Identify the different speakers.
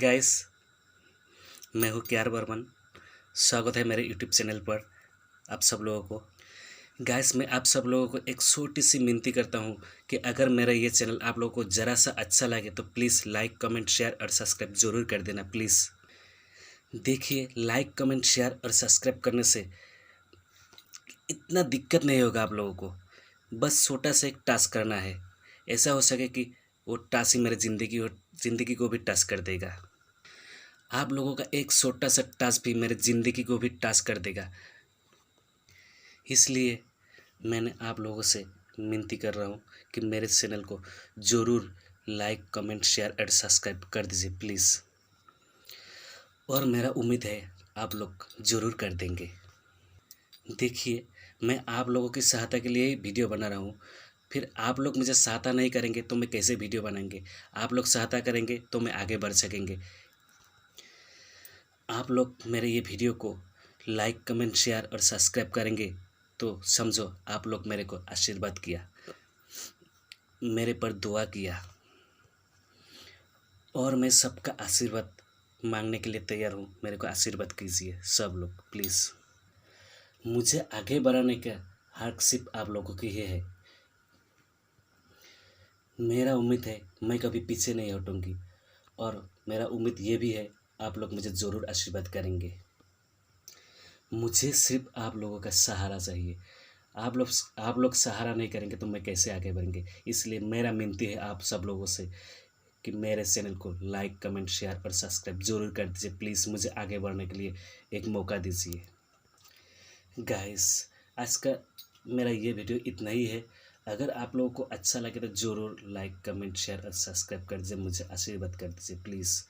Speaker 1: Guys, मैं हूँ K R Burman. स्वागत है मेरे यूट्यूब चैनल पर आप सब लोगों को। गाइस, मैं आप सब लोगों को एक छोटी सी विनती करता हूँ कि अगर मेरा ये चैनल आप लोगों को ज़रा सा अच्छा लगे तो प्लीज़ लाइक कमेंट शेयर और सब्सक्राइब ज़रूर कर देना प्लीज़। देखिए, लाइक कमेंट शेयर और सब्सक्राइब करने से इतना दिक्कत नहीं होगा आप लोगों को। बस छोटा सा एक टास्क करना है, ऐसा हो सके कि वो टास्क ही मेरी ज़िंदगी को भी टच कर देगा। आप लोगों का एक छोटा सा टास्क भी मेरी ज़िंदगी को भी टच कर देगा। इसलिए मैंने आप लोगों से विनती कर रहा हूँ कि मेरे चैनल को ज़रूर लाइक कमेंट शेयर और सब्सक्राइब कर दीजिए प्लीज़। और मेरा उम्मीद है आप लोग ज़रूर कर देंगे। देखिए, मैं आप लोगों की सहायता के लिए ही वीडियो बना रहा हूँ। फिर आप लोग मुझे सहायता नहीं करेंगे तो मैं कैसे वीडियो बनाएंगे। आप लोग सहायता करेंगे तो मैं आगे बढ़ सकेंगे। आप लोग मेरे ये वीडियो को लाइक कमेंट शेयर और सब्सक्राइब करेंगे तो समझो आप लोग मेरे को आशीर्वाद किया, मेरे पर दुआ किया। और मैं सबका आशीर्वाद मांगने के लिए तैयार हूँ। मेरे को आशीर्वाद कीजिए सब लोग प्लीज़। मुझे आगे बढ़ाने का हक सिर्फ आप लोगों की ही है। मेरा उम्मीद है मैं कभी पीछे नहीं हटूँगी और मेरा उम्मीद ये भी है आप लोग मुझे ज़रूर आशीर्वाद करेंगे। मुझे सिर्फ आप लोगों का सहारा चाहिए। आप लोग सहारा नहीं करेंगे तो मैं कैसे आगे बढ़ेंगे। इसलिए मेरा विनती है आप सब लोगों से कि मेरे चैनल को लाइक कमेंट शेयर और सब्सक्राइब ज़रूर कर दीजिए प्लीज़। मुझे आगे बढ़ने के लिए एक मौका दीजिए। गाइस, आज का मेरा ये वीडियो इतना ही है। अगर आप लोगों को अच्छा लगे तो ज़रूर लाइक कमेंट शेयर और सब्सक्राइब कर दीजिए। मुझे आशीर्वाद कर दीजिए प्लीज़।